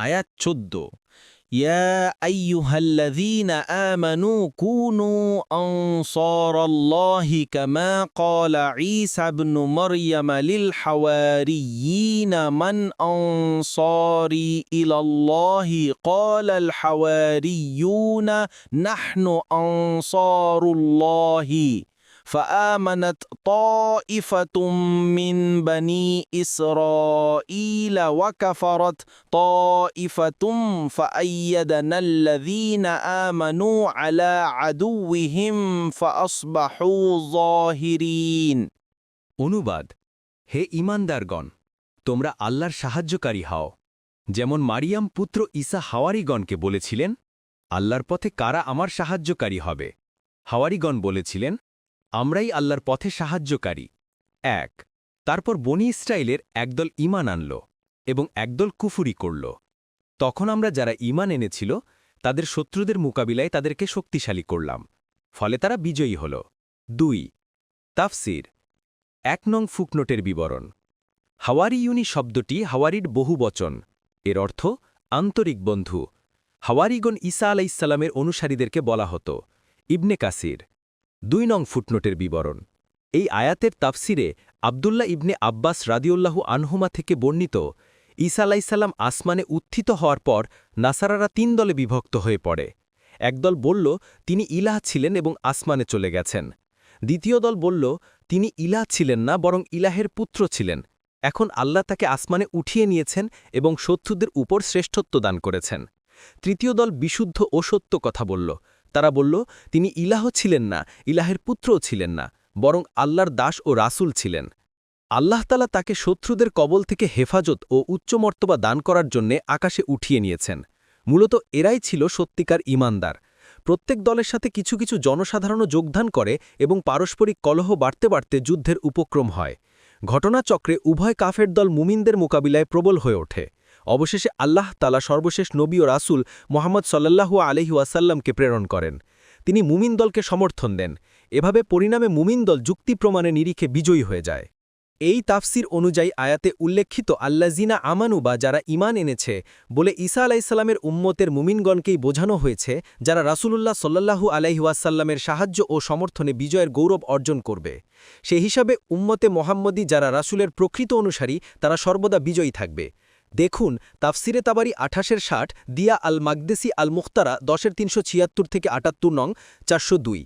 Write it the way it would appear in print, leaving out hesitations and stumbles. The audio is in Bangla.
আয়াত ১৪ ইয়া আইয়ুহাল্লাযীনা আমানু কুনু আনসারাল্লাহি কামা ক্বালা ঈসা ইবনু মারইয়াম লিল হাওয়ারিয়িনা মান আনসারি ইলাল্লাহি ক্বালাল হাওয়ারিয়ুনা নাহনু আনসারুল্লাহি فآمنت طائفة من بني إسرائيل وكفرت طائفة فأيدنا الذين آمنوا على عدوهم فأصبحوا ظاهرين অনুবাদ হে ঈমানদারগণ তোমরা আল্লাহর সাহায্যকারী হও যেমন মারিয়াম পুত্র ঈসা হাওয়ারিগণকে বলেছিলেন আল্লাহর পথে কারা আমার সাহায্যকারী হবে হাওয়ারিগণ বলেছিলেন আমরাই আল্লাহর পথে সাহায্যকারী এক তারপর বনি ইসরায়েলের একদল ঈমান আনল এবং একদল কুফুরি করল তখন আমরা যারা ঈমান এনেছিল তাদের শত্রুদের মোকাবিলায় তাদেরকে শক্তিশালী করলাম ফলে তারা বিজয়ী হল ২ তাফসির ১ নং ফুকনোটের বিবরণ হাওয়ারিয়ুনি শব্দটি হাওয়ারির বহুবচন এর অর্থ আন্তরিক বন্ধু হাওয়ারিগণ ঈসা আলাইহিসসালামের অনুসারীদেরকে বলা হতো ইবনে কাসির ২ নং ফুটনোটের বিবরণ এই আয়াতের তাফসিরে আবদুল্লাহ ইবনে আব্বাস রাদিউল্লাহু আনহুমা থেকে বর্ণিত ঈসা আলাইহিসসালাম আসমানে উত্থিত হওয়ার পর নাসারারা ৩ দলে বিভক্ত হয়ে পড়ে একদল বলল তিনি ইলাহ ছিলেন এবং আসমানে চলে গেছেন দ্বিতীয় দল বলল তিনি ইলাহ ছিলেন না বরং ইলাহের পুত্র ছিলেন এখন আল্লাহ তাকে আসমানে উঠিয়ে নিয়েছেন এবং শত্রুদের উপর শ্রেষ্ঠত্ব দান করেছেন তৃতীয় দল বিশুদ্ধ ও সত্য কথা বলল তারা বলল তিনি ইলাহ ছিলেন না ইলাহের পুত্রও ছিলেন না বরং আল্লাহর দাস ও রাসূল ছিলেন আল্লাহ তাআলা তাকে শত্রুদের কবল থেকে হেফাজত ও উচ্চমর্তবা দান করার জন্যে আকাশে উঠিয়ে নিয়েছেন মূলত এরাই ছিল সত্যিকার ঈমানদার প্রত্যেক দলের সাথে কিছু কিছু জনসাধারণও যোগদান করে এবং পারস্পরিক কলহ বাড়তে বাড়তে যুদ্ধের উপক্রম হয় ঘটনাচক্রে উভয় কাফের দল মুমিনদের মোকাবিলায় প্রবল হয়ে ওঠে অবশেষে আল্লাহ তাআলা সর্বশেষ নবী ও রাসূল মুহাম্মদ সাল্লাল্লাহু আলাইহি ওয়াসাল্লামকে প্রেরণ করেন তিনি মুমিন দলকে সমর্থন দেন এভাবে পরিণামে মুমিন দল যুক্তি প্রমাণে নিরিখে বিজয়ী হয়ে যায় এই তাফসির অনুযায়ী আয়াতে উল্লেখিত আল্লাযিনা আমানু বা যারা ঈমান এনেছে বলে ঈসা আলাইহিসসালামের উম্মতের মুমিনগণকেই বোঝানো হয়েছে যারা রাসূলুল্লাহ সাল্লাল্লাহু আলাইহি ওয়াসাল্লামের সাহায্য ও সমর্থনে বিজয়ের গৌরব অর্জন করবে সেই হিসাবে উম্মতে মুহাম্মদী যারা রাসূলের প্রকৃত অনুসারী তারা সর্বদা বিজয়ী থাকবে দেখুন তাফসিরে তাবারি ২৮-এর ৬০ দিয়া আল মাকদেসি আল মুখতারা ১০-এর ৩৭৬ থেকে ৭৮ নং ৪০২